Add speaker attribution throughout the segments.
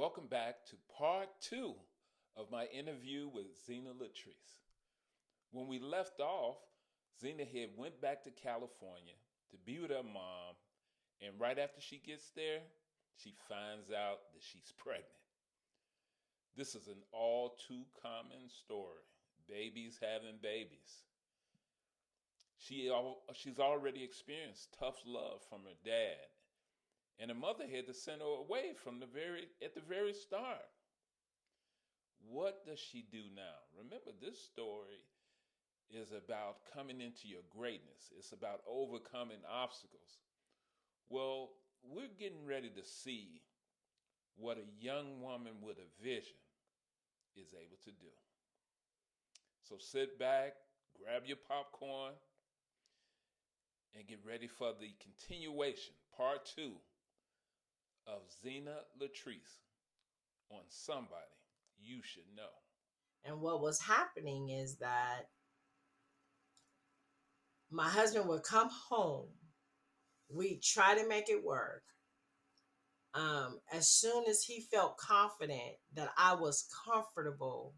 Speaker 1: Welcome back to part two of my interview with Zina Letrece. When we left off, Zina had went back to California to be with her mom, and right after she gets there, she finds out that she's pregnant. This is an all too common story. Babies having babies. She's already experienced tough love from her dad, and her mother had to send her away from the very start. What does she do now? Remember, this story is about coming into your greatness. It's about overcoming obstacles. Well, we're getting ready to see what a young woman with a vision is able to do. So sit back, grab your popcorn, and get ready for the continuation, part two of Zina Letrece on Somebody You Should Know.
Speaker 2: And what was happening is that my husband would come home. We'd try to make it work. As soon as he felt confident that I was comfortable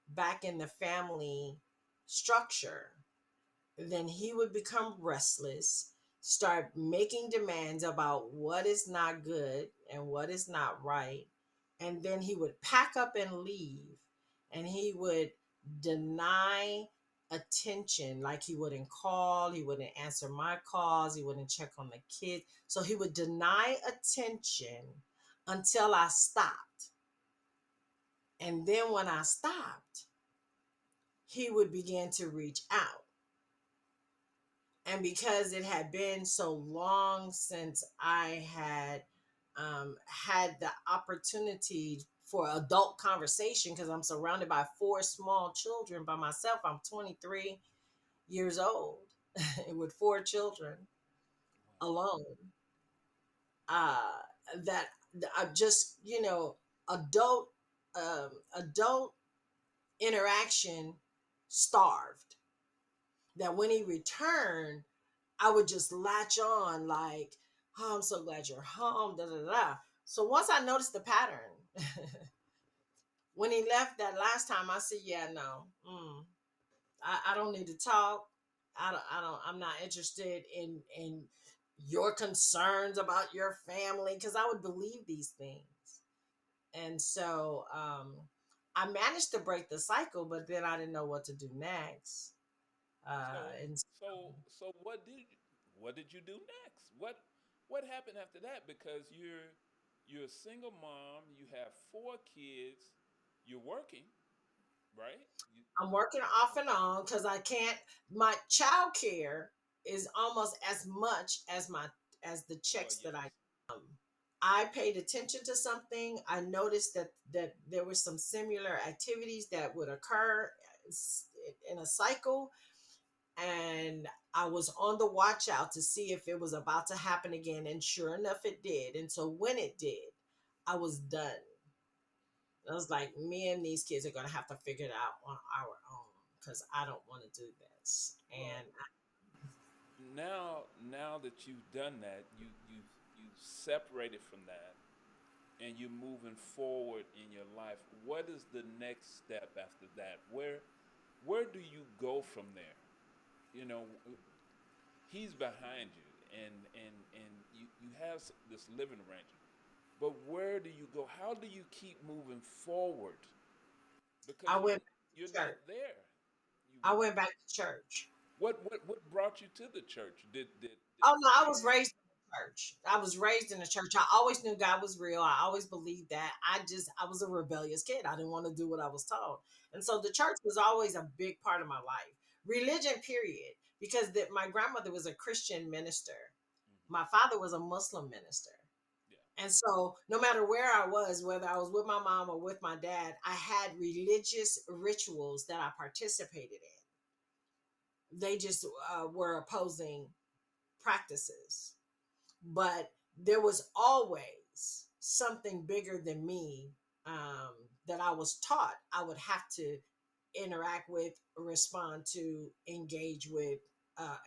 Speaker 2: back in the family structure, then he would become restless, start making demands about what is not good and what is not right. And then he would pack up and leave, and he would deny attention. Like, he wouldn't call, he wouldn't answer my calls, he wouldn't check on the kids. So he would deny attention until I stopped. And then when I stopped, he would begin to reach out. And because it had been so long since I had the opportunity for adult conversation, because I'm surrounded by four small children by myself. I'm 23 years old with four children alone. Uh, that I just, adult adult interaction starved. That when he returned, I would just latch on like, oh, I'm so glad you're home, da da da. So once I noticed the pattern, when he left that last time, I said, yeah, no, I don't need to talk. I'm not interested in your concerns about your family, because I would believe these things. And so I managed to break the cycle, but then I didn't know what to do next.
Speaker 1: So
Speaker 2: And
Speaker 1: so what did you do next? What happened after that? Because you're a single mom, you have four kids, you're working, right?
Speaker 2: I'm working off and on because I can't. My child care is almost as much as the
Speaker 1: Well,
Speaker 2: checks that I.
Speaker 1: yes.
Speaker 2: I paid attention to something. I noticed that there were some similar activities that would occur in a cycle, and I was on the watch out to see if it was about to happen again. And sure enough, it did. And so when it did, I was done. I was like, me and these kids are going to have to figure it out on our own, because I don't want to do this.
Speaker 1: Well,
Speaker 2: And
Speaker 1: now that you've done that, you separated from that and you're moving forward in your life. What is the next step after that? Where do you go from there? You know, he's behind you and you have this living arrangement. But where do you go? How do you keep moving forward?
Speaker 2: I
Speaker 1: Because
Speaker 2: went back
Speaker 1: you're
Speaker 2: to church.
Speaker 1: not there. You
Speaker 2: I went back to church.
Speaker 1: what brought you to the church? Did
Speaker 2: Oh
Speaker 1: a
Speaker 2: no, I was
Speaker 1: friend?
Speaker 2: raised in the church. I was raised in the church. I always knew God was real. I always believed that. I was a rebellious kid. I didn't want to do what I was told. And so the church was always a big part of my life. Religion, period. Because my grandmother was a Christian minister.
Speaker 1: Hmm.
Speaker 2: My father was a Muslim minister.
Speaker 1: Yeah.
Speaker 2: And so, no matter where I was, whether I was with my mom or with my dad, I had religious rituals that I participated in. They just were opposing practices. But there was always something bigger than me, that I was taught I would have to interact with, respond to, engage with,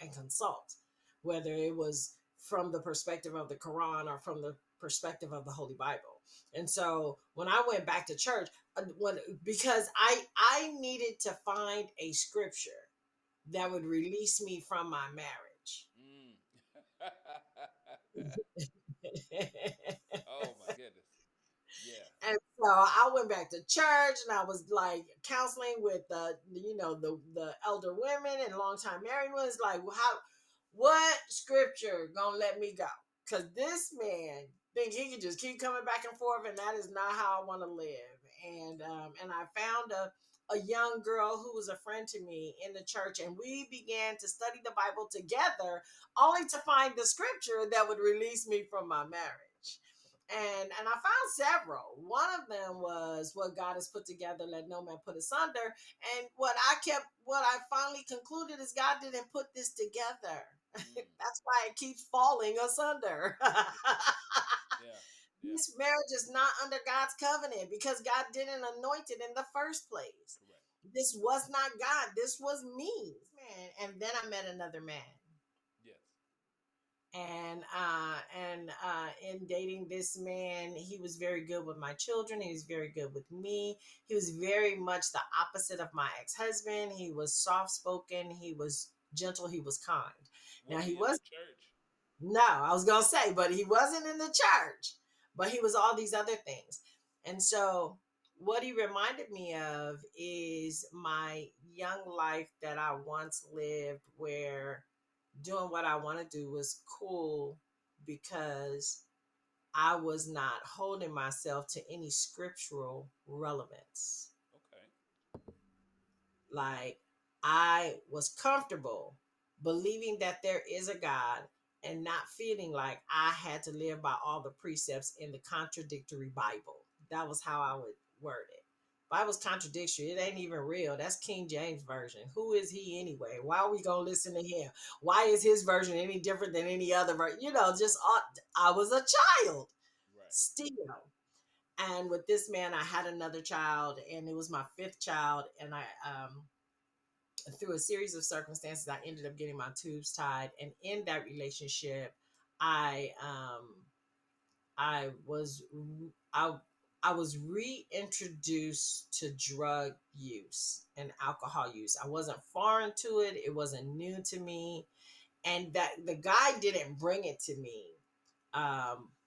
Speaker 2: and consult, whether it was from the perspective of the Quran or from the perspective of the Holy Bible. And so when I went back to church, when because I needed to find a scripture that would release me from my marriage.
Speaker 1: Mm. Oh my goodness. Yeah.
Speaker 2: And so I went back to church and I was like counseling with the elder women and longtime married ones, like, well, how, what scripture gonna let me go? Because this man think he can just keep coming back and forth, and that is not how I want to live. And I found a young girl who was a friend to me in the church, and we began to study the Bible together, only to find the scripture that would release me from my marriage. And I found several. One of them was what God has put together, let no man put asunder. And what I finally concluded is God didn't put this together.
Speaker 1: Mm.
Speaker 2: That's why it keeps falling asunder.
Speaker 1: Yeah. Yeah.
Speaker 2: This marriage is not under God's covenant because God didn't anoint it in the first place.
Speaker 1: Correct.
Speaker 2: This was not God. This was me, man. And then I met another man,
Speaker 1: Yes.
Speaker 2: and in dating this man, he was very good with my children. He was very good with me. He was very much the opposite of my ex-husband. He was soft-spoken, he was gentle, he was kind. Now
Speaker 1: Was
Speaker 2: he
Speaker 1: he in the
Speaker 2: was,
Speaker 1: church?
Speaker 2: no, I was gonna say, but he wasn't in the church, but he was all these other things. And so what he reminded me of is my young life that I once lived, where doing what I want to do was cool because I was not holding myself to any scriptural relevance.
Speaker 1: Okay.
Speaker 2: Like, I was comfortable believing that there is a God and not feeling like I had to live by all the precepts in the contradictory Bible. That was how I would word it. Bible's contradictory. It ain't even real. That's King James version. Who is he anyway? Why are we gonna listen to him? Why is his version any different than any other version? I was a child
Speaker 1: Right.
Speaker 2: still. And with this man, I had another child, and it was my fifth child. And through a series of circumstances, I ended up getting my tubes tied. And in that relationship, I I was I I was reintroduced to drug use and alcohol use. I wasn't foreign to it. It wasn't new to me, and that the guy didn't bring it to me.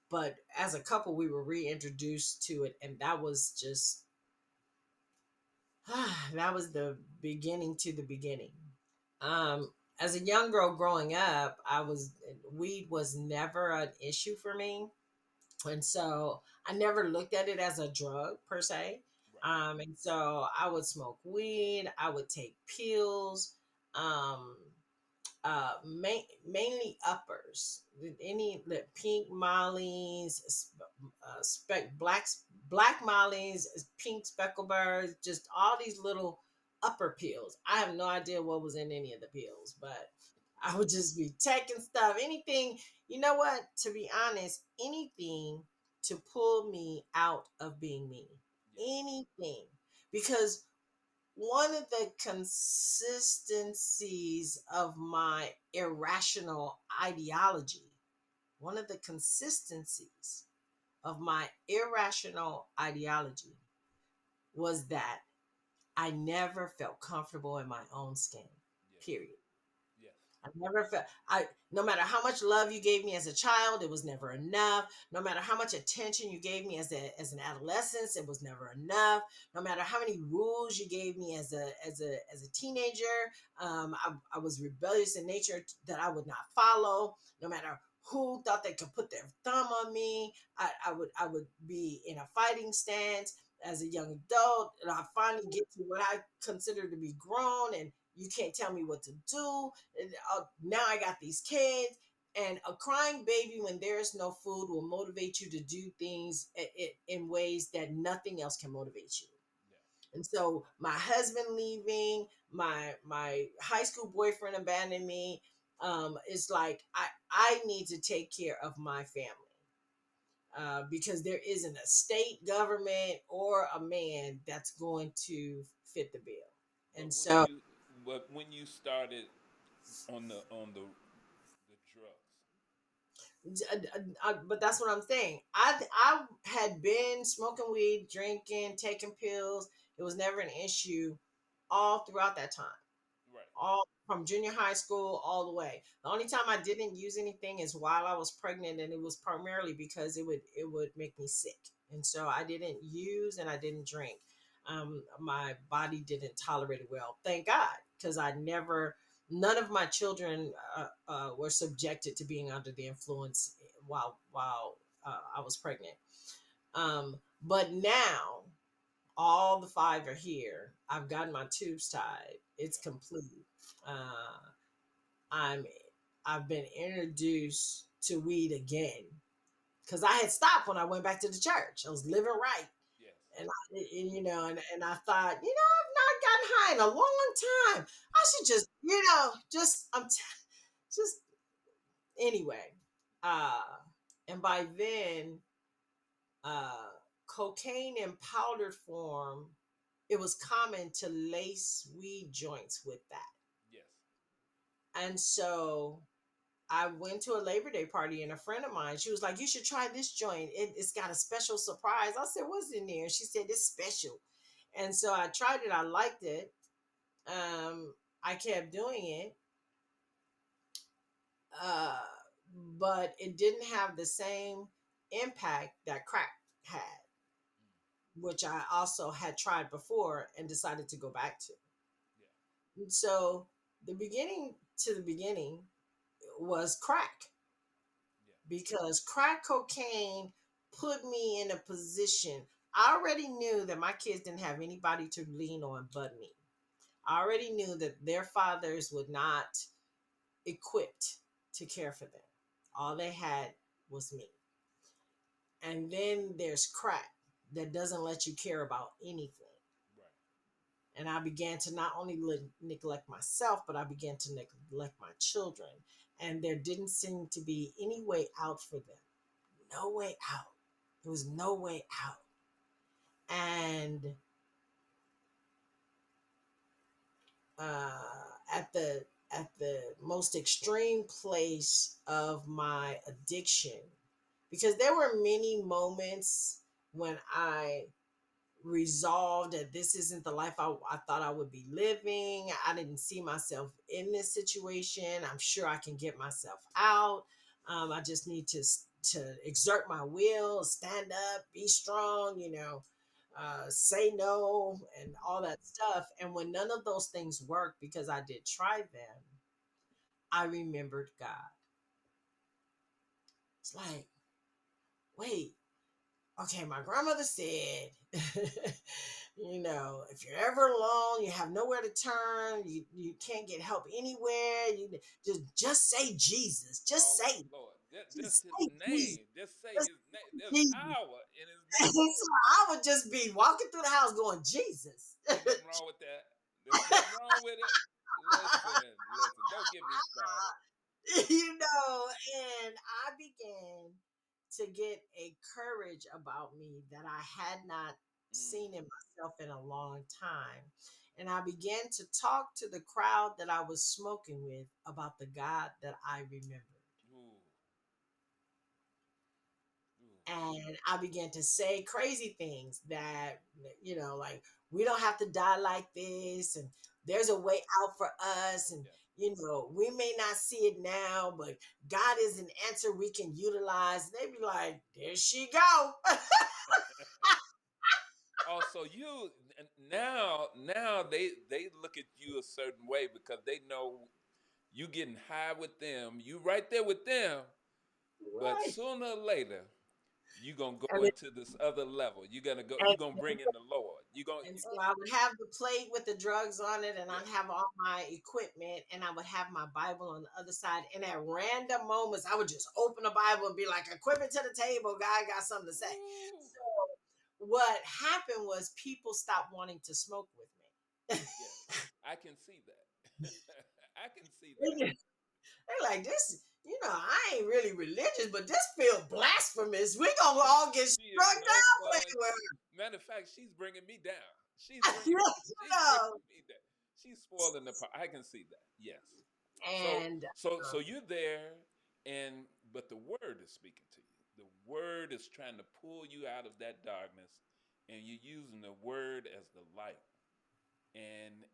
Speaker 2: But as a couple, we were reintroduced to it, and that was just that was the beginning to the beginning. As a young girl growing up, I was weed was never an issue for me, and so I never looked at it as a drug per se.
Speaker 1: Right.
Speaker 2: And so I would smoke weed, I would take pills, um, mainly uppers, any pink mollies, black mollies, pink specklebirds, just all these little upper pills. I have no idea what was in any of the pills, but I would just be taking stuff, anything. You know what? To be honest, anything to pull me out of being me,
Speaker 1: Yes.
Speaker 2: anything, because one of the consistencies of my irrational ideology, one of the consistencies of my irrational ideology was that I never felt comfortable in my own skin,
Speaker 1: Yes.
Speaker 2: period.
Speaker 1: Yes.
Speaker 2: I never felt I no matter how much love you gave me as a child, it was never enough. No matter how much attention you gave me as an adolescent, it was never enough. No matter how many rules you gave me as a teenager, I was rebellious in nature that I would not follow. No matter who thought they could put their thumb on me, I would be in a fighting stance as a young adult, and I finally get to what I consider to be grown, and you can't tell me what to do. And, now I got these kids, and a crying baby when there is no food will motivate you to do things in ways that nothing else can motivate you.
Speaker 1: Yeah.
Speaker 2: And so my husband leaving, my high school boyfriend abandoning me, it's like I need to take care of my family, because there isn't a state government or a man that's going to fit the bill.
Speaker 1: But
Speaker 2: And
Speaker 1: when
Speaker 2: so
Speaker 1: you started on the drugs,
Speaker 2: But that's what I'm saying. I had been smoking weed, drinking, taking pills. It was never an issue all throughout that time,
Speaker 1: Right.
Speaker 2: all from junior high school all the way. The only time I didn't use anything is while I was pregnant, and it was primarily because it would make me sick, and so I didn't use and I didn't drink. My body didn't tolerate it well, thank God, because I never. None of my children were subjected to being under the influence while I was pregnant. But now all the five are here. I've gotten my tubes tied. It's
Speaker 1: Yeah.
Speaker 2: complete. Uh, I'm I've been introduced to weed again because I had stopped when I went back to the church. I was living right,
Speaker 1: Yes.
Speaker 2: and I thought, I've not gotten high in a long time. I should just, just anyway. Uh, and by then, uh, cocaine in powdered form, it was common to lace weed joints with that.
Speaker 1: Yes.
Speaker 2: And so I went to a Labor Day party, and a friend of mine, she was like, "You should try this joint. It's got a special surprise." I said, "What's in there?" She said, "It's special." And so I tried it. I liked it. I kept doing it, uh, but it didn't have the same impact that crack had, which I also had tried before and decided to go back to.
Speaker 1: Yeah.
Speaker 2: And so the beginning was crack,
Speaker 1: Yeah.
Speaker 2: because crack cocaine put me in a position. I already knew that my kids didn't have anybody to lean on but me. I already knew that their fathers would not equipped to care for them. All they had was me. And then there's crack that doesn't let you care about anything.
Speaker 1: Right.
Speaker 2: And I began to not only neglect myself, but I began to neglect my children. And there didn't seem to be any way out for them. No way out. There was no way out. And at the most extreme place of my addiction, because there were many moments when I resolved that this isn't the life I thought I would be living. I didn't see myself in this situation. I'm sure I can get myself out. I just need to exert my will, stand up, be strong, say no, and all that stuff. And when none of those things worked, because I did try them, I remembered God. It's like, wait, okay, my grandmother said, if you're ever alone, you have nowhere to turn, you can't get help anywhere, you just say Jesus. Just
Speaker 1: Oh
Speaker 2: say it.
Speaker 1: Lord. Just
Speaker 2: Just
Speaker 1: his
Speaker 2: say Jesus.
Speaker 1: name. Just say
Speaker 2: Just
Speaker 1: his name. There's
Speaker 2: say Jesus.
Speaker 1: power in his
Speaker 2: So
Speaker 1: name.
Speaker 2: I would just be walking through the house going, Jesus.
Speaker 1: Ain't nothing wrong with that. There's nothing wrong with it. Listen. Don't get me started.
Speaker 2: And I began to get a courage about me that I had not
Speaker 1: Mm.
Speaker 2: seen in myself in a long time. And I began to talk to the crowd that I was smoking with about the God that I remembered.
Speaker 1: Ooh. Ooh.
Speaker 2: And I began to say crazy things that, like, we don't have to die like this, and there's a way out for us. And,
Speaker 1: Yeah.
Speaker 2: we may not see it now, but God is an answer we can utilize. And they be like, there she go.
Speaker 1: Oh, so you now they look at you a certain way because they know you getting high with them. You right there with them, but
Speaker 2: Right.
Speaker 1: sooner or later you gonna go
Speaker 2: And, it,
Speaker 1: into this other level. You're gonna go.
Speaker 2: and
Speaker 1: You gonna bring in the Lord. You gonna.
Speaker 2: And so I would have the plate with the drugs on it, and
Speaker 1: Yeah.
Speaker 2: I'd have all my equipment, and I would have my Bible on the other side. And at random moments, I would just open the Bible and be like, "Equipment to the table, God got something to say."
Speaker 1: Ooh.
Speaker 2: So what happened was people stopped wanting to smoke with me.
Speaker 1: Yes, I can see that. I can see that.
Speaker 2: They're like, "This, I ain't really religious, but this feel blasphemous. We gonna
Speaker 1: She
Speaker 2: all get
Speaker 1: she is
Speaker 2: struck
Speaker 1: no
Speaker 2: down
Speaker 1: spoiling. Matter of fact, she's bringing me down. She's
Speaker 2: anyway."
Speaker 1: bringing she's bringing me down. She's spoiling the part. I can see that. Yes. So
Speaker 2: And
Speaker 1: so you're there, and but the word is speaking to you. The word is trying to pull you out of that darkness, and you're using the word as the light. And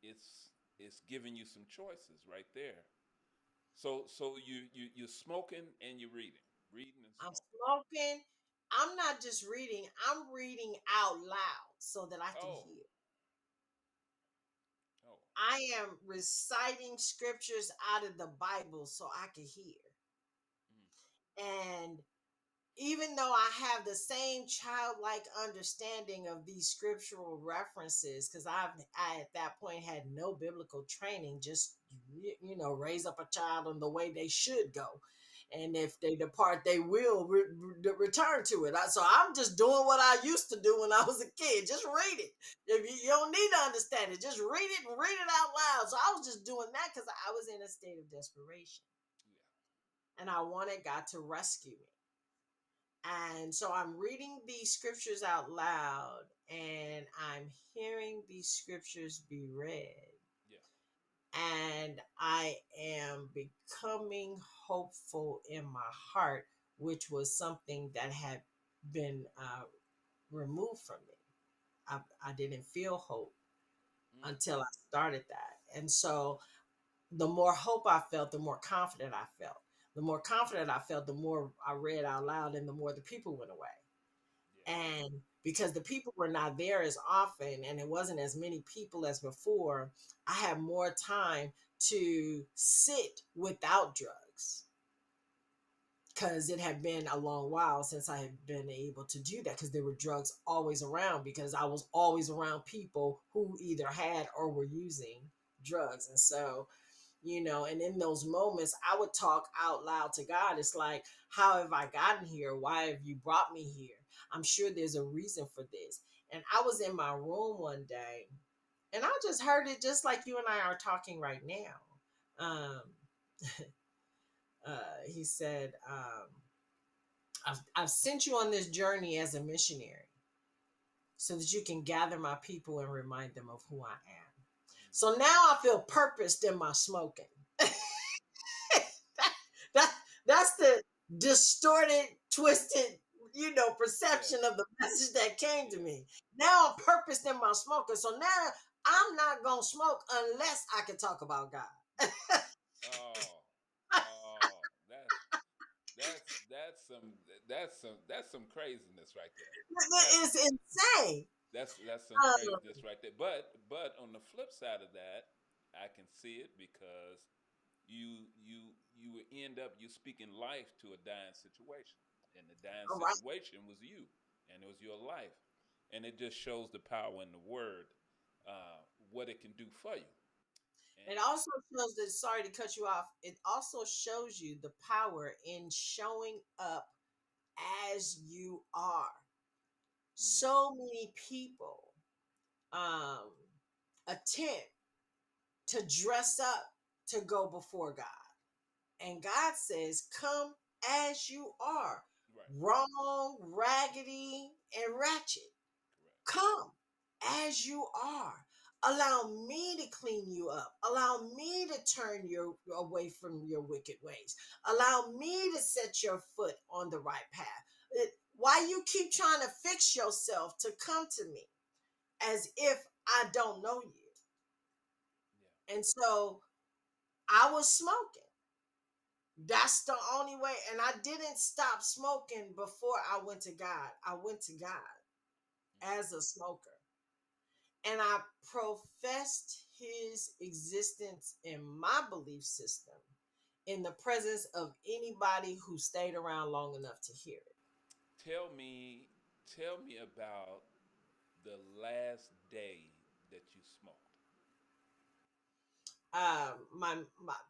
Speaker 1: it's giving you some choices right there. So you're smoking and you're reading and
Speaker 2: I'm
Speaker 1: smoking.
Speaker 2: smoking. I'm not just reading, I'm reading out loud so that I can
Speaker 1: Oh,
Speaker 2: hear.
Speaker 1: oh,
Speaker 2: I am reciting scriptures out of the Bible so I can hear.
Speaker 1: mm,
Speaker 2: And even though I have the same childlike understanding of these scriptural references, because I at that point had no biblical training, just raise up a child in the way they should go, and if they depart, they will return to it. So I'm just doing what I used to do when I was a kid. Just read it. If you don't need to understand it, just read it and read it out loud. So I was just doing that because I was in a state of desperation,
Speaker 1: yeah,
Speaker 2: and I wanted God to rescue me. And so I'm reading these scriptures out loud and I'm hearing these scriptures be read.
Speaker 1: yeah,
Speaker 2: And I am becoming hopeful in my heart, which was something that had been removed from me. I didn't feel hope
Speaker 1: mm,
Speaker 2: until I started that. And so the more hope I felt, the more confident I felt. The more confident I felt, the more I read out loud and the more the people went away.
Speaker 1: yeah,
Speaker 2: And because the people were not there as often and it wasn't as many people as before, I had more time to sit without drugs because it had been a long while since I had been able to do that because there were drugs always around because I was always around people who either had or were using drugs. And so and in those moments, I would talk out loud to God. It's like, how have I gotten here? Why have you brought me here? I'm sure there's a reason for this. And I was in my room one day and I just heard it just like you and I are talking right now. Um, he said, I've sent you on this journey as a missionary so that you can gather my people and remind them of who I am.
Speaker 1: mm,
Speaker 2: So now I feel purposed in my smoking. That's the distorted, twisted,
Speaker 1: yeah,
Speaker 2: perception of the message that came to
Speaker 1: yeah.
Speaker 2: me. Now I'm purposed in my smoking. So now I'm not gonna smoke unless I can talk about God.
Speaker 1: Oh, oh, that's some craziness right there. That
Speaker 2: It's insane.
Speaker 1: that's some
Speaker 2: Um,
Speaker 1: craziness right there. But on the flip side of that, I can see it because you would end up you speaking life to a dying situation, and the dying
Speaker 2: all right.
Speaker 1: situation was you, and it was your life, and it just shows the power in the word, what it can do for you,
Speaker 2: It
Speaker 1: and
Speaker 2: also shows that, sorry to cut you off, it also shows you the power in showing up as you are.
Speaker 1: mm,
Speaker 2: So many people um, attempt to dress up to go before God. And God says, come as you are,
Speaker 1: right,
Speaker 2: wrong, raggedy, and ratchet.
Speaker 1: correct,
Speaker 2: Come as you are. Allow me to clean you up. Allow me to turn you away from your wicked ways. Allow me to set your foot on the right path. Why you keep trying to fix yourself to come to me as if I don't know you?
Speaker 1: yeah,
Speaker 2: And so I was smoking. That's the only way. And I didn't stop smoking before I went to God. I went to God
Speaker 1: mm,
Speaker 2: as a smoker. And I professed his existence in my belief system in the presence of anybody who stayed around long enough to hear it.
Speaker 1: tell me tell me about the last day that you smoked.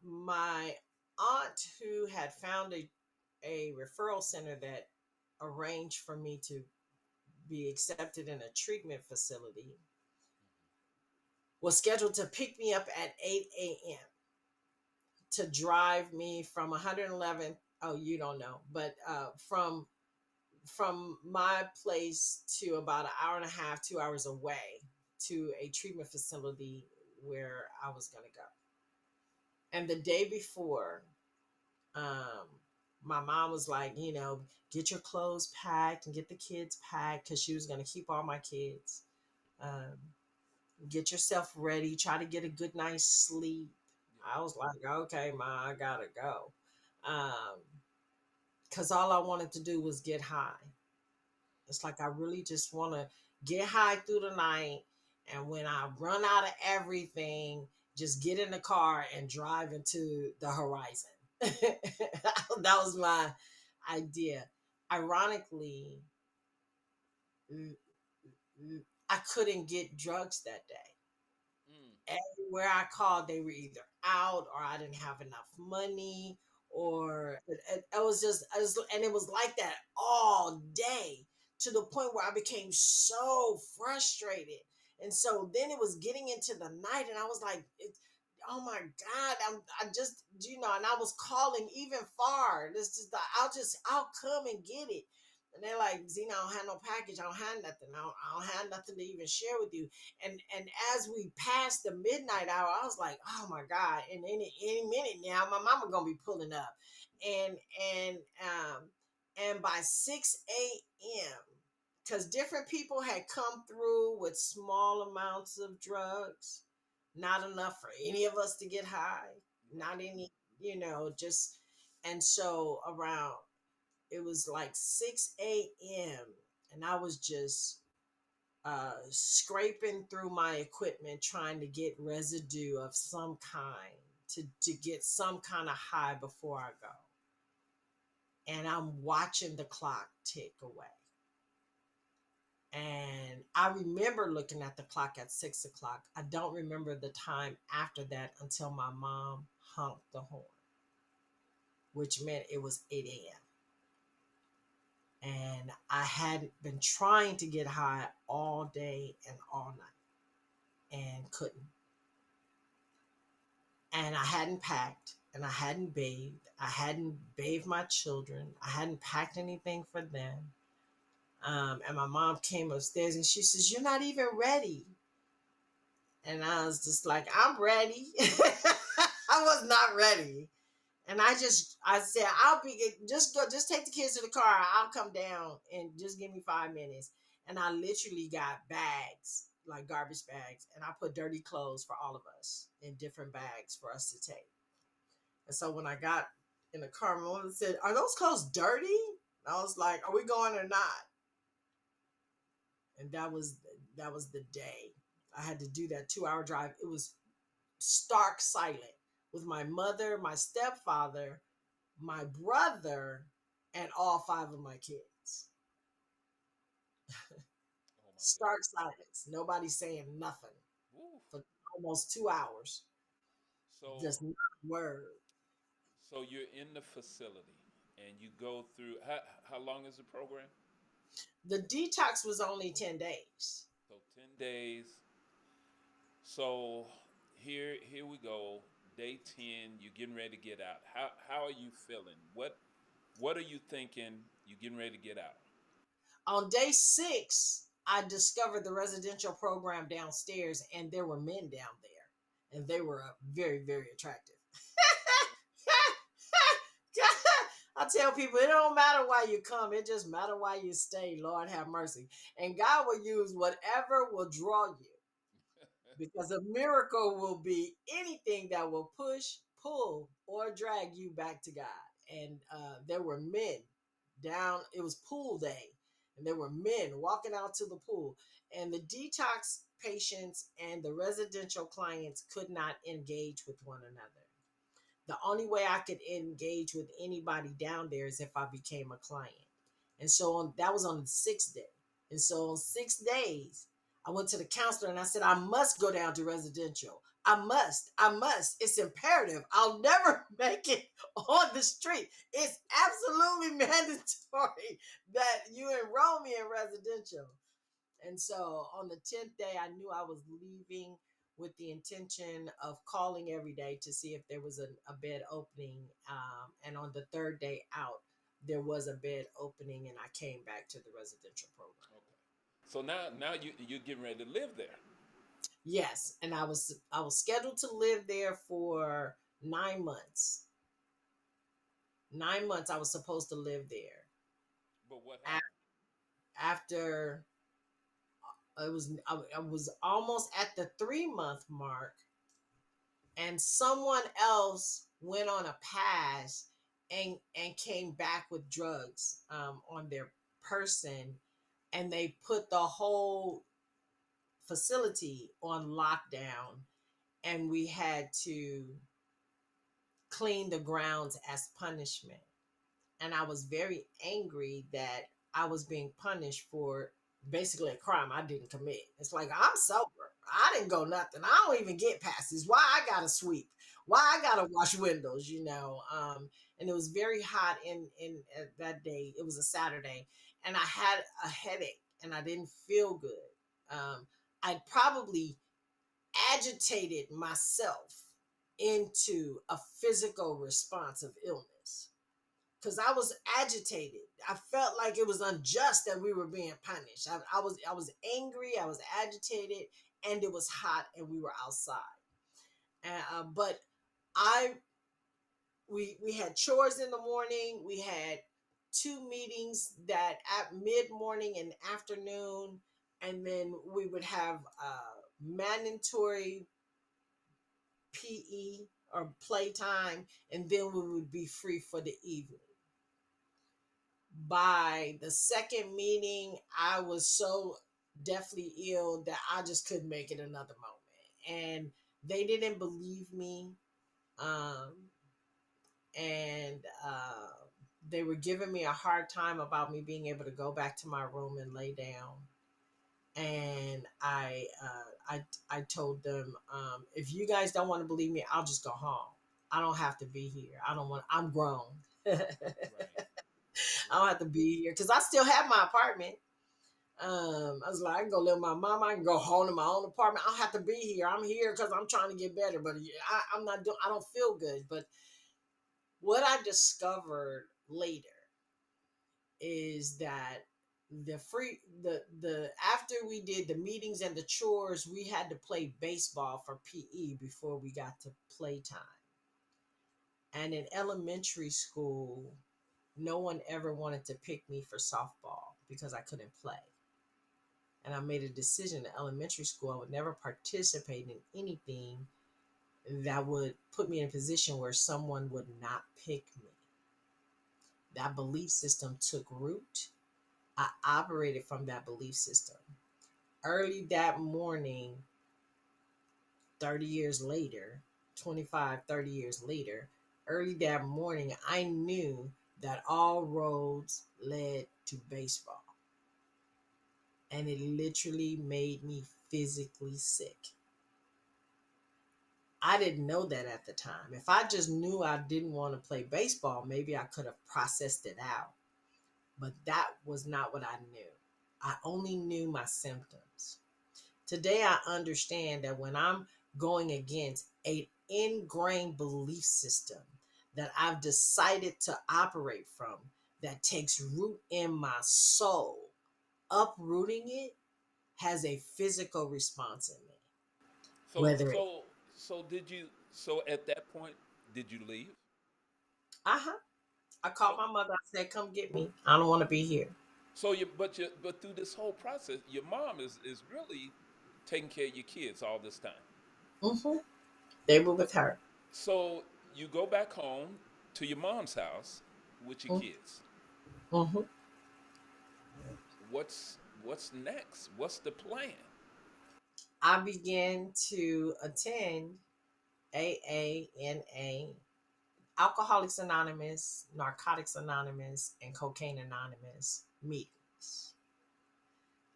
Speaker 2: My aunt, who had found a referral center that arranged for me to be accepted in a treatment facility,
Speaker 1: Hmm.
Speaker 2: was scheduled to pick me up at 8 a.m. to drive me from 111. Oh, you don't know, but from my place to about an hour and a half, 2 hours away to a treatment facility where I was going to go. And the day before, um, My mom was like, get your clothes packed and get the kids packed because she was going to keep all my kids. Um, get yourself ready. Try to get a good night's sleep.
Speaker 1: Yeah.
Speaker 2: I was like, okay, ma, I gotta go. Because all I wanted to do was get high. It's like I really just want to get high through the night. And when I run out of everything, just get in the car and drive into the horizon. That was my idea. Ironically, I couldn't get drugs that day.
Speaker 1: Mm.
Speaker 2: Everywhere I called, they were either out or I didn't have enough money, or it was just, and it was like that all day to the point where I became so frustrated. And so then it was getting into the night, and I was like, oh my God, I just, and I was calling even far. This is the, I'll come and get it. And they're like, Zina, I don't have no package. I don't have nothing. I don't have nothing to even share with you. And as we passed the midnight hour, I was like, oh my God. And any minute now, my mama gonna be pulling up. And and um and by 6 a.m., because different people had come through with small amounts of drugs, not enough for any of us to get high,
Speaker 1: Right.
Speaker 2: not any, just, and so around, it was like 6 a.m. and I was just scraping through my equipment trying to get residue of some kind to get some kind of high before I go. And I'm watching the clock tick away. And I remember looking at the clock at 6 o'clock. I don't remember the time after that until my mom honked the horn, which meant it was 8 a.m. And I had been trying to get high all day and all night and couldn't. And I hadn't packed and I hadn't bathed. I hadn't bathed my children. I hadn't packed anything for them. And my mom came upstairs and she says, "You're not even ready." And I was just like, "I'm ready." I was not ready. And I said, "I'll be, just go, just take the kids to the car. I'll come down and just give me 5 minutes." And I literally got bags, like garbage bags, and I put dirty clothes for all of us in different bags for us to take. And so when I got in the car, my mom said, "Are those clothes dirty?" And I was like, "Are we going or not?" And that was the day. I had to do that 2 hour drive. It was stark silent with my mother, my stepfather, my brother, and all five of my kids.
Speaker 1: Oh my
Speaker 2: Stark
Speaker 1: goodness.
Speaker 2: silence. Nobody saying nothing
Speaker 1: Woo.
Speaker 2: for almost 2 hours.
Speaker 1: So
Speaker 2: Just not a word.
Speaker 1: so you're in the facility and you go through how long is the program?
Speaker 2: The detox was only 10 days.
Speaker 1: So 10 days. So here we go. Day 10, you're getting ready to get out. How are you feeling? What are you thinking you getting ready to get out?
Speaker 2: On day 6, I discovered the residential program downstairs, and there were men down there, and they were very, very attractive. I tell people it don't matter why you come, it just matter why you stay. Lord have mercy. And God will use whatever will draw you, because a miracle will be anything that will push, pull, or drag you back to God. And there were men down, it was pool day, and there were men walking out to the pool. And the detox patients and the residential clients could not engage with one another. The only way I could engage with anybody down there is if I became a client. And so that was on the 6th day. And so on 6 days, I went to the counselor and I said, "I must go down to residential. I must. It's imperative. I'll never make it on the street. It's absolutely mandatory that you enroll me in residential." And so on the 10th day, I knew I was leaving with the intention of calling every day to see if there was a bed opening. And on the third day out, there was a bed opening, and I came back to the residential program.
Speaker 1: Okay. So now you're getting ready to live there.
Speaker 2: Yes, and I was scheduled to live there for 9 months. 9 months I was supposed to live there.
Speaker 1: But what
Speaker 2: A-
Speaker 1: happened?
Speaker 2: After I was almost at the 3 month mark, and someone else went on a pass and came back with drugs on their person, and they put the whole facility on lockdown, and we had to clean the grounds as punishment. And I was very angry that I was being punished for basically a crime I didn't commit. It's like, I'm sober. I didn't go nothing. I don't even get passes. Why I gotta sweep? Why I gotta wash windows? And it was very hot in that day. It was a Saturday, and I had a headache, and I didn't feel good. I'd probably agitated myself into a physical response of illness because I was agitated. I felt like it was unjust that we were being punished. I was angry. I was agitated, and it was hot, and we were outside. But I we had chores in the morning. We had two meetings that at mid morning and afternoon, and then we would have mandatory PE or playtime, and then we would be free for the evening. By the second meeting, I was so deathly ill that I just couldn't make it another moment. And they didn't believe me. Um, and they were giving me a hard time about me being able to go back to my room and lay down. And I told them, if you guys don't want to believe me, I'll just go home. I don't have to be here. I don't want. I'm grown. I
Speaker 1: Right.
Speaker 2: don't
Speaker 1: Right.
Speaker 2: have to be here because I still have my apartment. I was like, I can go live with my mom. I can go home to my own apartment. I don't have to be here. I'm here because I'm trying to get better. But I'm not doing. I don't feel good. But what I discovered later is that the after we did the meetings and the chores, we had to play baseball for PE before we got to playtime. And in elementary school, no one ever wanted to pick me for softball because I couldn't play. And I made a decision in elementary school I would never participate in anything that would put me in a position where someone would not pick me. That belief system took root. I operated from that belief system. Early that morning, 30 years later, 25, 30 years later, early that morning, I knew that all roads led to baseball. And it literally made me physically sick. I didn't know that at the time. If I just knew I didn't want to play baseball, maybe I could have processed it out. But that was not what I knew. I only knew my symptoms. Today, I understand that when I'm going against an ingrained belief system that I've decided to operate from that takes root in my soul, uprooting it has a physical response in me.
Speaker 1: So
Speaker 2: Whether it,
Speaker 1: so so did you? So at that point, did you leave?
Speaker 2: uh-huh. I called
Speaker 1: So
Speaker 2: my mother. I said, come get me. I don't want to be here.
Speaker 1: but through this whole process, your mom is really taking care of your kids all this time.
Speaker 2: Hmm. They were with her.
Speaker 1: So you go back home to your mom's house with your kids.
Speaker 2: Mm-hmm.
Speaker 1: What's next? What's the plan?
Speaker 2: I began to attend AA, NA, Alcoholics Anonymous, Narcotics Anonymous, and Cocaine Anonymous meetings.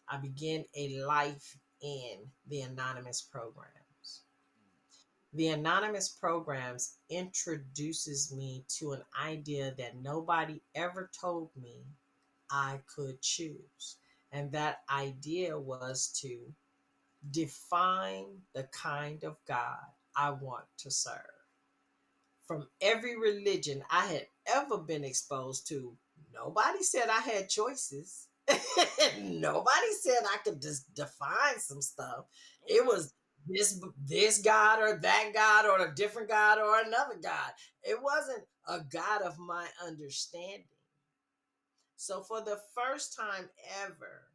Speaker 2: I began a life in the Anonymous programs. The Anonymous programs introduces me to an idea that nobody ever told me I could choose. And that idea was to define the kind of God I want to serve. From every religion I had ever been exposed to, nobody said I had choices. Nobody said I could just define some stuff. It
Speaker 1: Okay.
Speaker 2: was this God or that God or a different God or another God. It wasn't, a God of my understanding. So for the first time ever,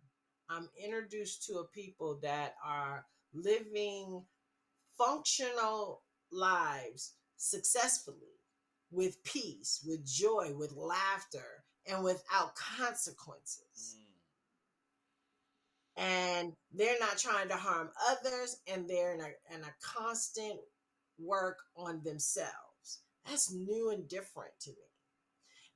Speaker 2: I'm introduced to a people that are living functional lives successfully, with peace, with joy, with laughter, and without consequences.
Speaker 1: Mm.
Speaker 2: And they're not trying to harm others, and they're in a constant work on themselves. That's new and different to me.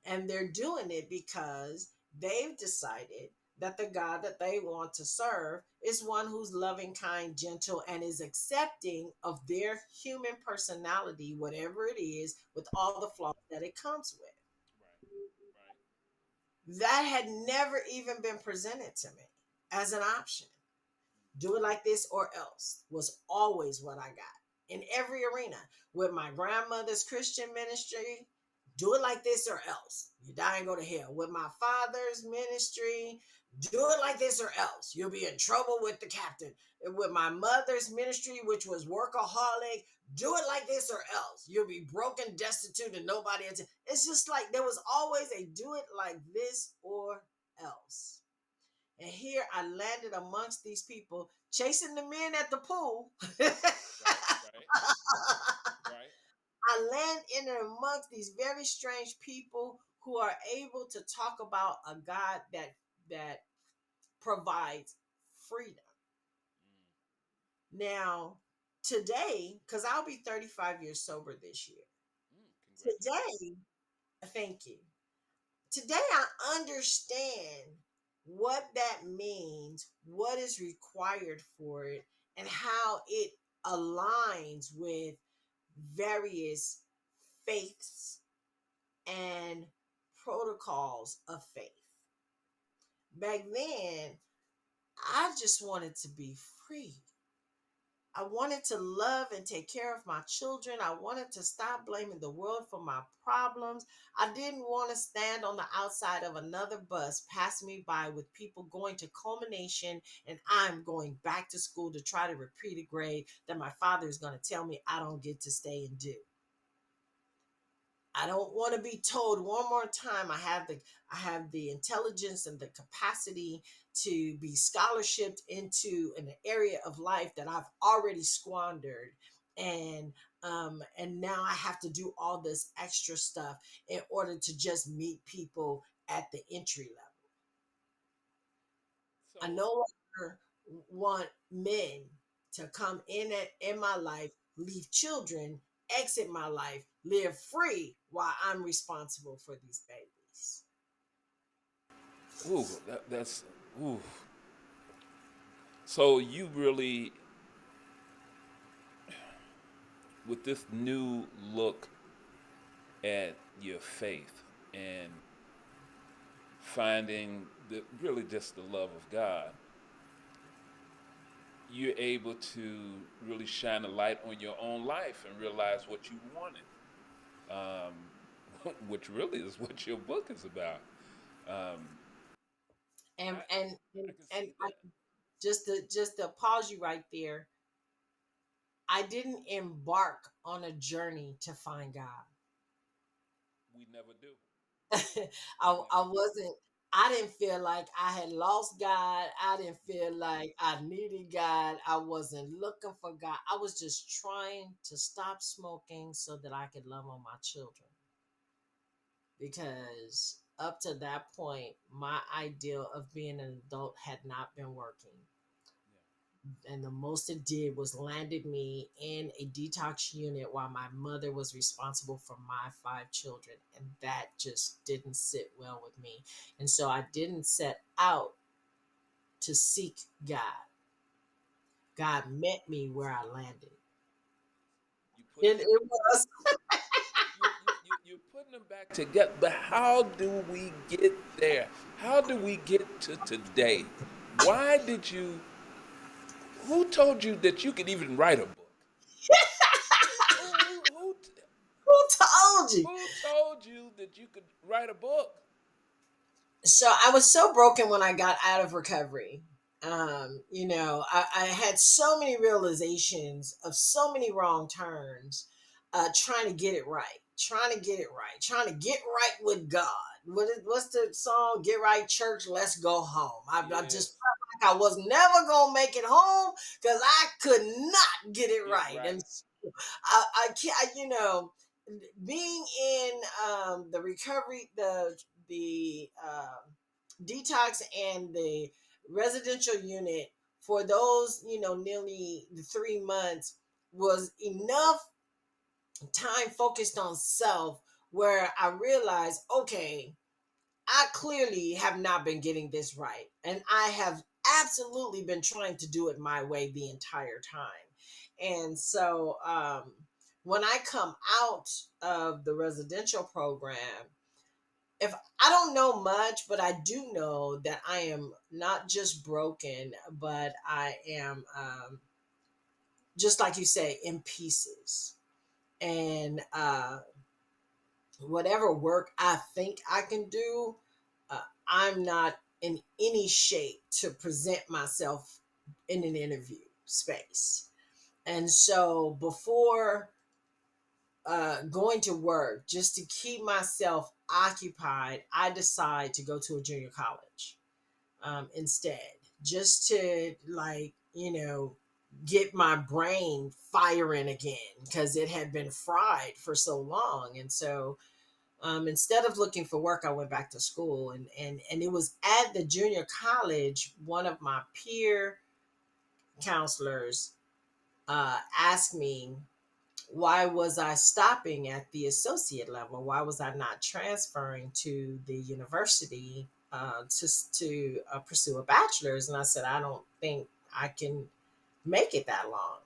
Speaker 2: And they're doing it because they've decided that the God that they want to serve is one who's loving, kind, gentle, and is accepting of their human personality, whatever it is, with all the flaws that it comes with.
Speaker 1: Right. Right.
Speaker 2: That had never even been presented to me as an option. Do it like this or else was always what I got in every arena. With my grandmother's Christian ministry, do it like this or else you die and go to hell. With my father's ministry, do it like this or else you'll be in trouble with the captain. And with my mother's ministry, which was workaholic, do it like this or else you'll be broken, destitute, and nobody. It's just like there was always a do it like this or else. And here I landed amongst these people chasing the men at the pool.
Speaker 1: Right. Right. Right.
Speaker 2: I land in and amongst these very strange people who are able to talk about a God that provides freedom.
Speaker 1: Mm.
Speaker 2: Now, today, because I'll be 35 years sober this year.
Speaker 1: Mm. Congratulations.
Speaker 2: Today, thank you. Today I understand what that means, what is required for it, and how it aligns with various faiths and protocols of faith. Back then, I just wanted to be free. I wanted to love and take care of my children. I wanted to stop blaming the world for my problems. I didn't want to stand on the outside of another bus passing me by with people going to culmination and I'm going back to school to try to repeat a grade that my father is going to tell me I don't get to stay and do. I don't want to be told one more time I have the intelligence and the capacity to be scholarshiped into an area of life that I've already squandered, and now I have to do all this extra stuff in order to just meet people at the entry level. I
Speaker 1: So,
Speaker 2: no longer want men to come in my life, leave children, exit my life, live free while I'm responsible for these babies.
Speaker 1: ooh, that's ooh. So you really, with this new look at your faith and finding really just the love of God, you're able to really shine a light on your own life and realize what you wanted, which really is what your book is about. Um,
Speaker 2: And
Speaker 1: I,
Speaker 2: and and,
Speaker 1: I can
Speaker 2: and
Speaker 1: see
Speaker 2: I,
Speaker 1: that.
Speaker 2: just to pause you right there, I didn't embark on a journey to find God.
Speaker 1: We never do.
Speaker 2: I,
Speaker 1: We
Speaker 2: I
Speaker 1: never do.
Speaker 2: wasn't, I didn't feel like I had lost God. I didn't feel like I needed God. I wasn't looking for God. I was just trying to stop smoking so that I could love on my children. Because up to that point, my ideal of being an adult had not been working.
Speaker 1: Yeah.
Speaker 2: And the most it did was landed me in a detox unit while my mother was responsible for my five children, and that just didn't sit well with me. And so I didn't set out to seek God. God met me where I landed.
Speaker 1: You
Speaker 2: And
Speaker 1: putting them.
Speaker 2: it was
Speaker 1: You're putting them back together. But how do we get there? How do we get to today? Why did you? Who told you that you could even write a book? Who, who,
Speaker 2: who told you?
Speaker 1: who told you that you could write a book?
Speaker 2: So I was so broken when I got out of recovery. I had so many realizations of so many wrong turns, trying to get it right. trying to get it right, trying to get right with God. What's the song? Get right, church. Let's go home. I just
Speaker 1: Yes.
Speaker 2: felt like I was never gonna make it home because I could not get it
Speaker 1: Get
Speaker 2: right. And
Speaker 1: right.
Speaker 2: I can't, being in the recovery, the detox and the residential unit for those, nearly the 3 months was enough time focused on self where I realized, okay, I clearly have not been getting this right. And I have absolutely been trying to do it my way the entire time. And so when I come out of the residential program, if I don't know much, but I do know that I am not just broken, but I am, just like you say, in pieces. And whatever work I think I can do, I'm not in any shape to present myself in an interview space. And so before going to work, just to keep myself occupied, I decide to go to a junior college instead, just to, get my brain firing again because it had been fried for so long. And so instead of looking for work, I went back to school, and it was at the junior college. One of my peer counselors asked me, why was I stopping at the associate level? Why was I not transferring to the university to pursue a bachelor's? And I said, I don't think I can make it that long.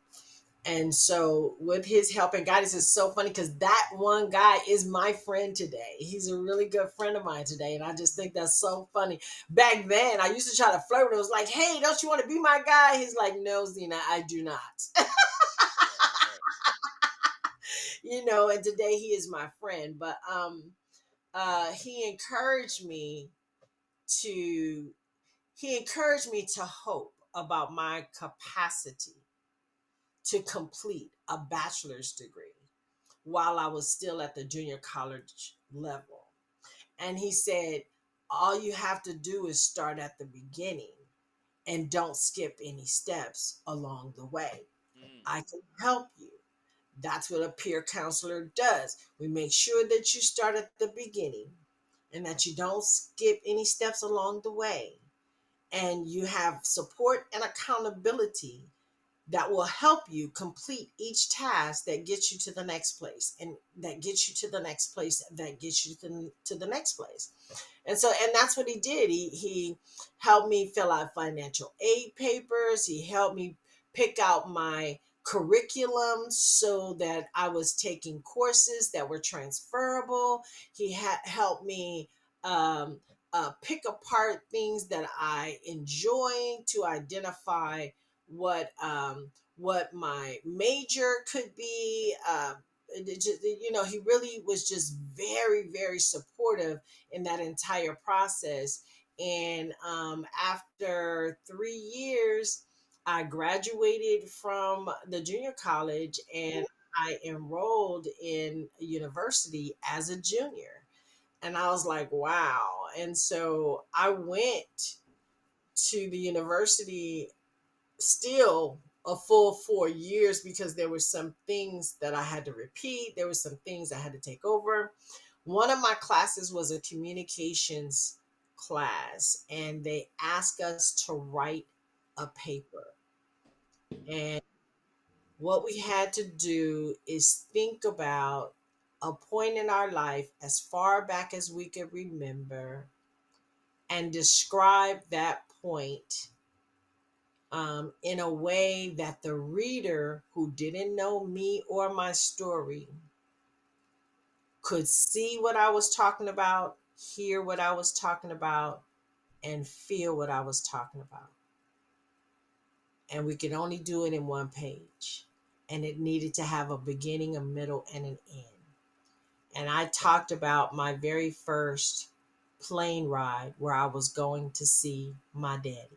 Speaker 2: And so, with his help and guidance, is so funny because that one guy is my friend today. He's a really good friend of mine today. And I just think that's so funny. Back then, I used to try to flirt with him. It was like, hey, don't you want to be my guy? He's like, no, Zina, I do not.
Speaker 1: Right. Right.
Speaker 2: And today he is my friend. But he encouraged me to hope about my capacity to complete a bachelor's degree while I was still at the junior college level. And he said, all you have to do is start at the beginning and don't skip any steps along the way.
Speaker 1: Mm.
Speaker 2: I can help you. That's what a peer counselor does. We make sure that you start at the beginning and that you don't skip any steps along the way. And you have support and accountability that will help you complete each task that gets you to the next place, and that gets you to the next place, that gets you to the next place. And that's what he did. He helped me fill out financial aid papers. He helped me pick out my curriculum so that I was taking courses that were transferable. He had helped me pick apart things that I enjoy to identify what my major could be. He really was just very, very supportive in that entire process. And after 3 years, I graduated from the junior college and I enrolled in a university as a junior. And I was like, wow. And so I went to the university still a full 4 years because there were some things that I had to repeat. There were some things I had to take over. One of my classes was a communications class, and they asked us to write a paper. And what we had to do is think about a point in our life as far back as we could remember and describe that point in a way that the reader who didn't know me or my story could see what I was talking about, hear what I was talking about, and feel what I was talking about. And we could only do it in one page. And it needed to have a beginning, a middle, and an end. And I talked about my very first plane ride where I was going to see my daddy.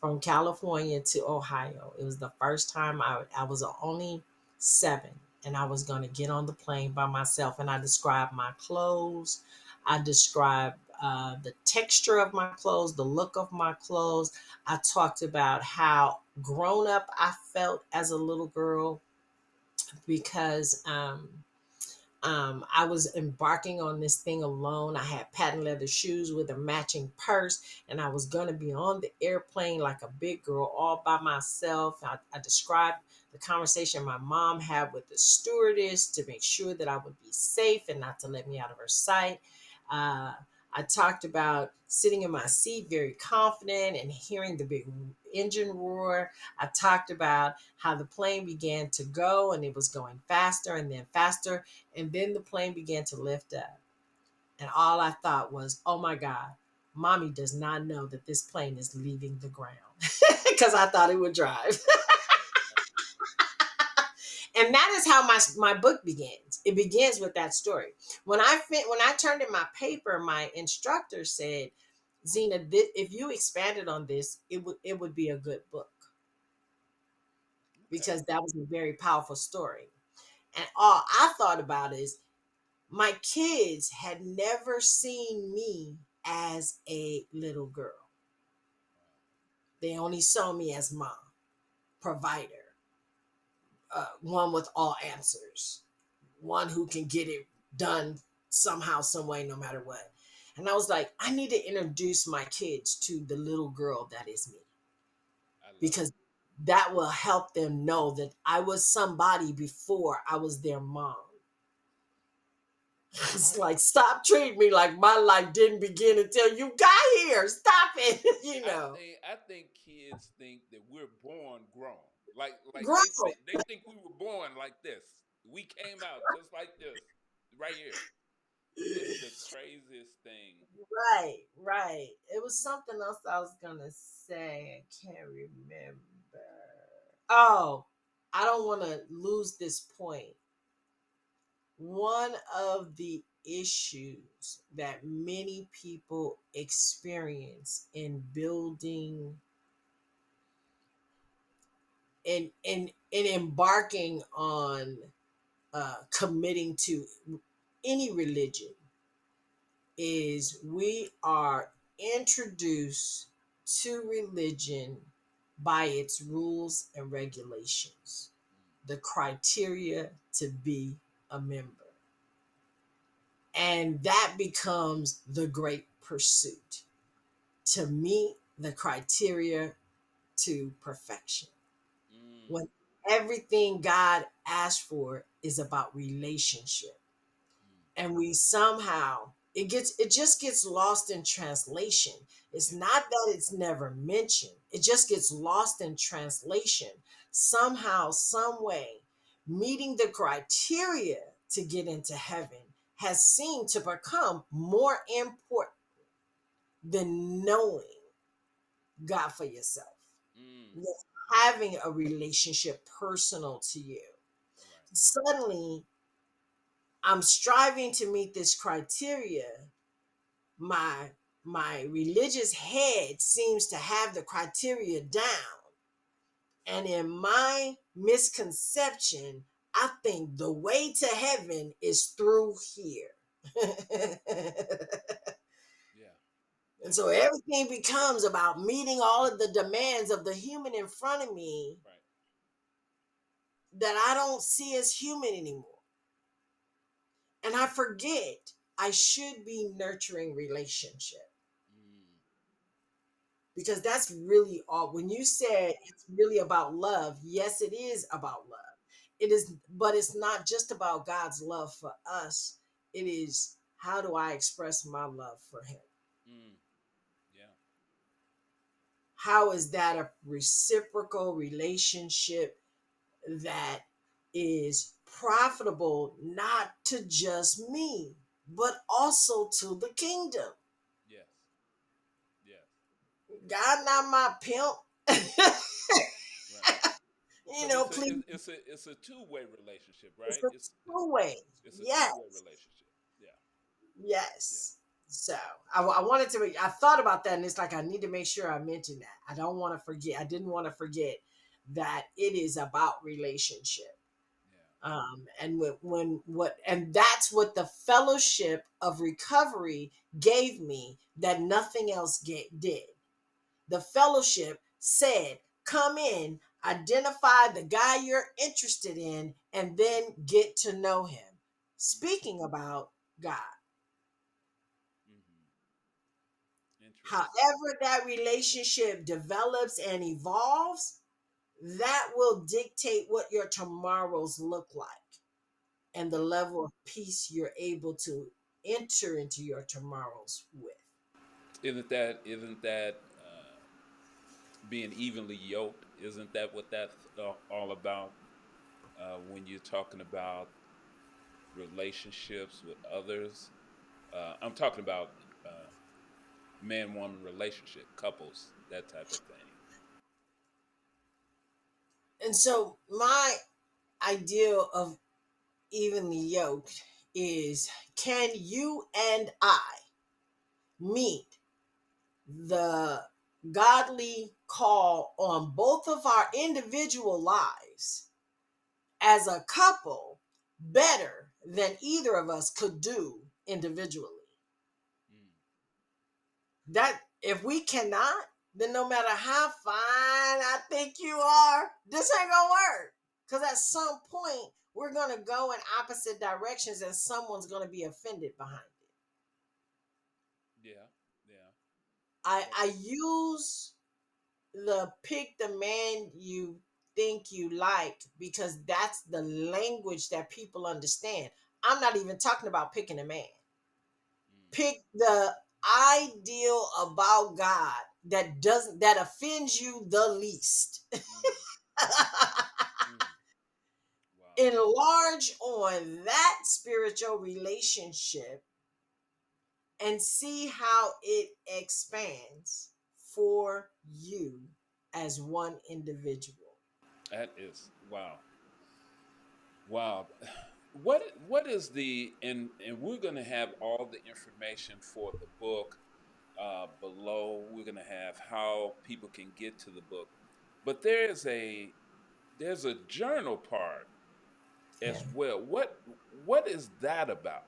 Speaker 2: From California to Ohio. It was the first time I was only 7. and I was going to get on the plane by myself. And I described my clothes. I described the texture of my clothes, the look of my clothes. I talked about how grown up I felt as a little girl because I was embarking on this thing alone. I had patent leather shoes with a matching purse, and I was going to be on the airplane like a big girl all by myself. I described the conversation my mom had with the stewardess to make sure that I would be safe and not to let me out of her sight. Uh, I talked about sitting in my seat very confident and hearing the big engine roar. I talked about how the plane began to go and it was going faster and then faster. And then the plane began to lift up. And all I thought was, oh my God, mommy does not know that this plane is leaving the ground. Because I thought it would drive. And that is how my book begins. It begins with that story. When I turned in my paper, my instructor said, Zina, if you expanded on this, it would be a good book
Speaker 1: Okay.
Speaker 2: because that was a very powerful story. And all I thought about is my kids had never seen me as a little girl. They only saw me as mom, provider, one with all answers, one who can get it done somehow, some way, no matter what. And I was like, I need to introduce my kids to the little girl that is me
Speaker 1: I love it.
Speaker 2: because that will help them know that I was somebody before I was their mom. It's like, stop treating me like my life didn't begin until you got here. Stop it. you
Speaker 1: I
Speaker 2: know,
Speaker 1: think I think kids think that we're born grown. Like
Speaker 2: grow.
Speaker 1: they think we were born like this. We came out just like this, right here. It's the craziest thing.
Speaker 2: Right, right. It was something else I was gonna say. I can't remember. Oh, I don't want to lose this point. One of the issues that many people experience in building and embarking on committing to any religion is we are introduced to religion by its rules and regulations, the criteria to be a member. And that becomes the great pursuit to meet the criteria to perfection.
Speaker 1: Mm,
Speaker 2: When everything God asked for is about relationship.
Speaker 1: mm,
Speaker 2: And we somehow it just gets lost in translation. It's
Speaker 1: yeah.
Speaker 2: not that it's never mentioned, it just gets lost in translation. Somehow, some way, meeting the criteria to get into heaven has seemed to become more important than knowing God for yourself,
Speaker 1: Mm,
Speaker 2: than having a relationship personal to you.
Speaker 1: right.
Speaker 2: Suddenly, I'm striving to meet this criteria. My religious head seems to have the criteria down, and in my misconception, I think the way to heaven is through here.
Speaker 1: Yeah.
Speaker 2: And
Speaker 1: Yeah.
Speaker 2: so everything becomes about meeting all of the demands of the human in front of me
Speaker 1: Right.
Speaker 2: that I don't see as human anymore. And I forget I should be nurturing relationship,
Speaker 1: Mm,
Speaker 2: because that's really all. When you said it's really about love, yes, it is about love. It is, but it's not just about God's love for us. It is, how do I express my love for him?
Speaker 1: mm, yeah.
Speaker 2: How is that a reciprocal relationship that is profitable not to just me, but also to the kingdom?
Speaker 1: Yes. Yes.
Speaker 2: God, not my pimp.
Speaker 1: Right. Because
Speaker 2: Please.
Speaker 1: it's a two-way relationship,
Speaker 2: It's
Speaker 1: right?
Speaker 2: a two-way.
Speaker 1: It's a two-way
Speaker 2: Yes.
Speaker 1: relationship. Yeah. Yeah.
Speaker 2: Yes. So I wanted to, I thought about that and it's like, I need to make sure I mention that. I don't want to forget. I didn't want to forget that it is about relationship.
Speaker 1: Yeah.
Speaker 2: And when what and that's what the fellowship of recovery gave me that nothing else did. The fellowship said, come in, identify the guy you're interested in, and then get to know him. Speaking about God.
Speaker 1: Mm-hmm. Interesting.
Speaker 2: However, that relationship develops and evolves, that will dictate what your tomorrows look like and the level of peace you're able to enter into your tomorrows with.
Speaker 1: Isn't that being evenly yoked? Isn't that what that's all about? When you're talking about relationships with others, I'm talking about uh, man woman relationship, couples, that type of thing.
Speaker 2: And so, my ideal of evenly yoked is, can you and I meet the godly call on both of our individual lives as a couple better than either of us could do individually?
Speaker 1: Mm.
Speaker 2: That if we cannot, then no matter how fine I think you are, this ain't gonna work. Because at some point, we're gonna go in opposite directions and someone's gonna be offended behind it.
Speaker 1: Yeah, yeah.
Speaker 2: I use the pick the man you think you like because that's the language that people understand. I'm not even talking about picking a man.
Speaker 1: Mm,
Speaker 2: Pick the ideal about God that offends you the least.
Speaker 1: mm, mm. Wow.
Speaker 2: Enlarge on that spiritual relationship and see how it expands for you as one individual.
Speaker 1: That is wow. Wow. What is the and we're going to have all the information for the book below. We're going to have how people can get to the book. But there's a journal part
Speaker 2: Yeah.
Speaker 1: as well. What is that about?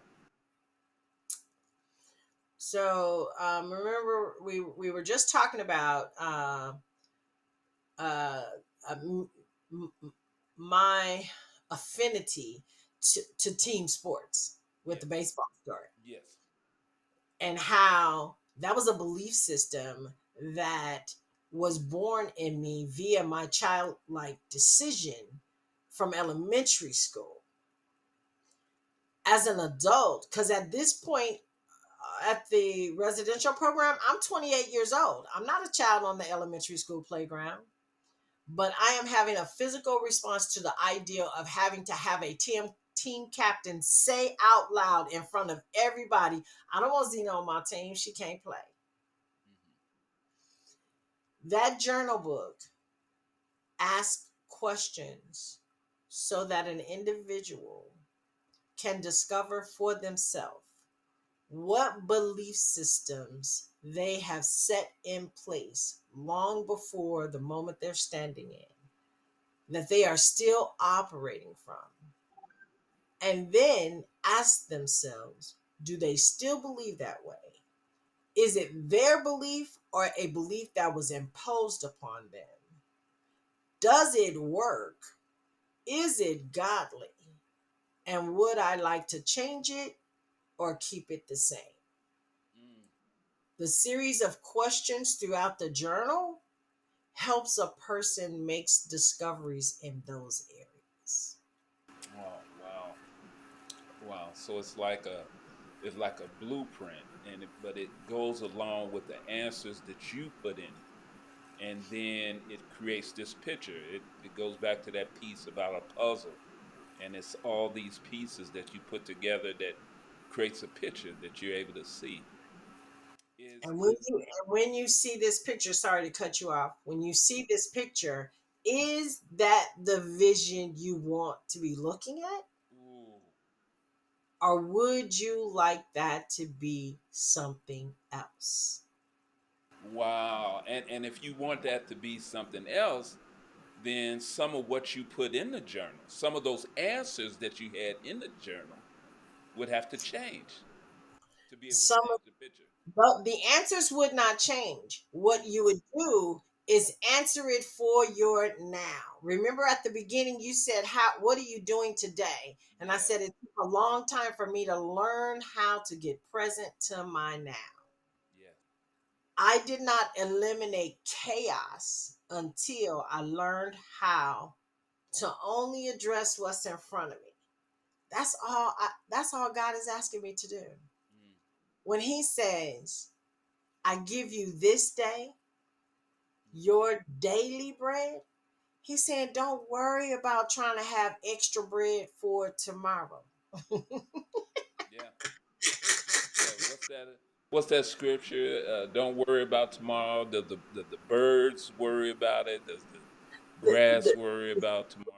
Speaker 2: So remember, we were just talking about uh, m- m- my affinity to team sports with the
Speaker 1: Yes.
Speaker 2: baseball story,
Speaker 1: Yes.
Speaker 2: and how that was a belief system that was born in me via my childlike decision from elementary school. As an adult, because at this point, at the residential program, I'm 28 years old. I'm not a child on the elementary school playground, but I am having a physical response to the idea of having to have a team captain say out loud in front of everybody, I don't want Zina on my team. She can't play.
Speaker 1: Hmm.
Speaker 2: That journal book asks questions so that an individual can discover for themselves what belief systems they have set in place long before the moment they're standing in, that they are still operating from, and then ask themselves, do they still believe that way? Is it their belief or a belief that was imposed upon them? Does it work? Is it godly? And would I like to change it or keep it the same?
Speaker 1: Mm.
Speaker 2: The series of questions throughout the journal helps a person makes discoveries in those areas.
Speaker 1: Oh, wow. Wow. So it's like a blueprint, but it goes along with the answers that you put in it, and then it creates this picture. It goes back to that piece about a puzzle, and it's all these pieces that you put together that creates a picture that you're able to see. Is is
Speaker 2: And when you see this picture, sorry to cut you off. When you see this picture, is that the vision you want to be looking at?
Speaker 1: ooh,
Speaker 2: Or would you like that to be something else?
Speaker 1: wow. And if you want that to be something else, then some of what you put in the journal, some of those answers that you had in the journal would have to change to be able to
Speaker 2: Some of
Speaker 1: change the picture.
Speaker 2: but the answers would not change. What
Speaker 1: Mm.
Speaker 2: you would do is answer it for your now. Remember at the beginning you said, how what are you doing today? And I
Speaker 1: Yes.
Speaker 2: said it took a long time for me to learn how to get present to my now.
Speaker 1: Yes.
Speaker 2: I did not eliminate chaos until I learned how to only address what's in front of me. That's all God is asking me to do.
Speaker 1: Mm.
Speaker 2: When he says, I give you this day
Speaker 1: Mm.
Speaker 2: your daily bread, he's saying, don't worry about trying to have extra bread for tomorrow.
Speaker 1: Yeah. Yeah. What's that scripture? Don't worry about tomorrow. The birds worry about it. Does the
Speaker 2: The-
Speaker 1: grass
Speaker 2: the-
Speaker 1: worry about tomorrow?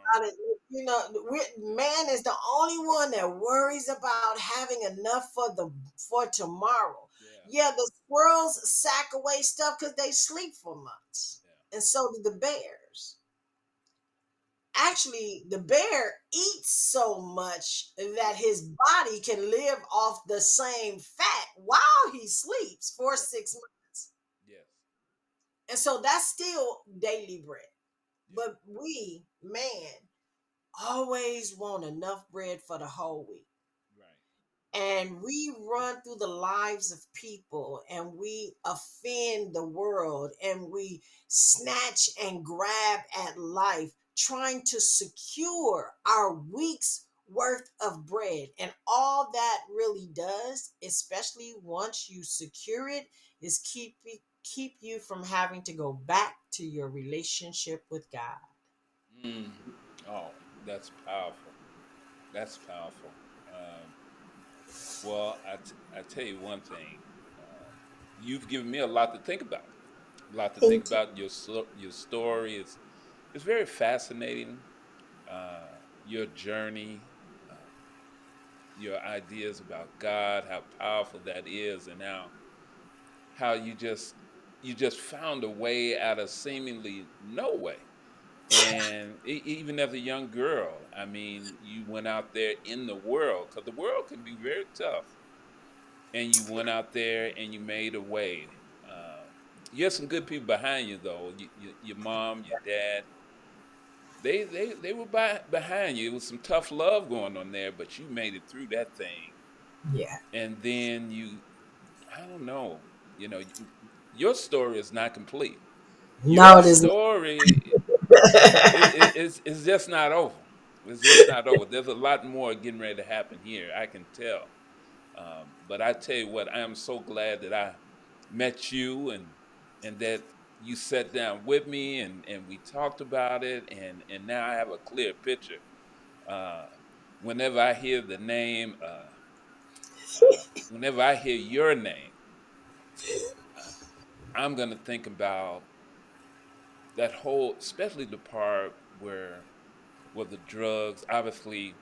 Speaker 2: you know, man is the only one that worries about having enough for tomorrow.
Speaker 1: Yeah.
Speaker 2: Yeah, the squirrels sack away stuff because they sleep for months,
Speaker 1: Yeah.
Speaker 2: and so do the bears. Actually, the bear eats so much that
Speaker 1: Yeah.
Speaker 2: his body can live off the same fat while he sleeps for
Speaker 1: Yeah.
Speaker 2: 6 months.
Speaker 1: Yes.
Speaker 2: And so that's still daily bread.
Speaker 1: Yeah.
Speaker 2: But we, man, always want enough bread for the whole week.
Speaker 1: Right.
Speaker 2: And we run through the lives of people and we offend the world and we snatch and grab at life trying to secure our week's worth of bread. And all that really does, especially once you secure it, is keep you from having to go back to your relationship with God.
Speaker 1: Mm. Oh, that's powerful. That's powerful. Um, well, I tell you one thing. You've given me a lot to think about. A lot to think
Speaker 2: Thank you.
Speaker 1: about. Your story is it's very fascinating. Your journey, uh, your ideas about God, how powerful that is, and how you just found a way out of seemingly no way. And even as a young girl, I mean, you went out there in the world because the world can be very tough, and you went out there and you made a way. You had some good people behind you, though. Your mom, your dad, they were behind you. It was some tough love going on there, but you made it through that thing.
Speaker 2: Yeah.
Speaker 1: And then I don't know, you know, your story is not complete.
Speaker 2: No,
Speaker 1: Your
Speaker 2: it isn't.
Speaker 1: story it's just not over. It's just not over. There's a lot more getting ready to happen here. I can tell. But I tell you what, I am so glad that I met you and that you sat down with me and we talked about it and now I have a clear picture. Uh, whenever I hear the name, whenever I hear your name, uh, I'm gonna think about that whole, especially the part where the drugs, obviously,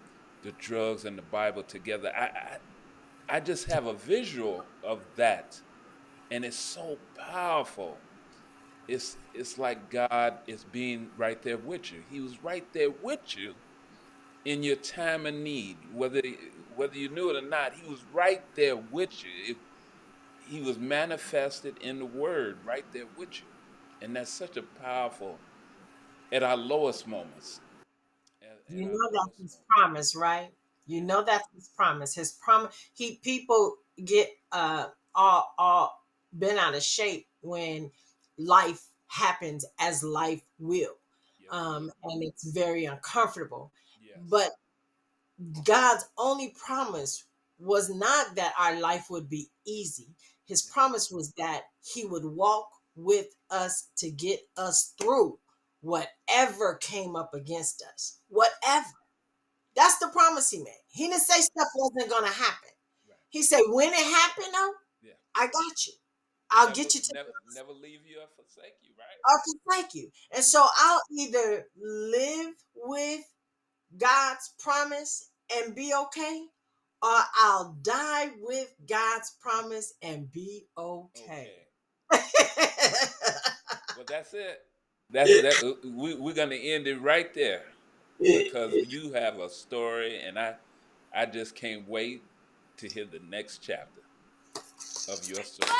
Speaker 1: the drugs and the Bible together. I just have a visual of that, and it's so powerful. It's like God is being right there with you. He was right there with you in your time of need, whether you knew it or not. He was right there with you. He was manifested in the Word, right there with you, and that's such a powerful at our lowest moments. At
Speaker 2: You
Speaker 1: our
Speaker 2: know that's
Speaker 1: lowest
Speaker 2: his
Speaker 1: moments.
Speaker 2: promise, right? You
Speaker 1: Yeah.
Speaker 2: know that's his promise. His promise. He people get all been out of shape when life happens as life will,
Speaker 1: Yes, it will.
Speaker 2: and it's very uncomfortable.
Speaker 1: Yes.
Speaker 2: But God's only promise was not that our life would be easy. His
Speaker 1: Yeah.
Speaker 2: promise was that He would walk with us to get us through whatever came up against us. Whatever. That's the promise He made. He didn't say stuff wasn't going to happen.
Speaker 1: Right.
Speaker 2: He said, when it happened, though,
Speaker 1: Yeah.
Speaker 2: I got you. I'll
Speaker 1: Never,
Speaker 2: get you to the
Speaker 1: never,
Speaker 2: other side.
Speaker 1: never leave you or forsake you. Right.
Speaker 2: I'll forsake you. And
Speaker 1: Yeah.
Speaker 2: so I'll either live with God's promise and be okay, or I'll die with God's promise and be okay.
Speaker 1: Okay. Well, that's it. That's that. We're gonna end it right there because you have a story, and I just can't wait to hear the next chapter of your story.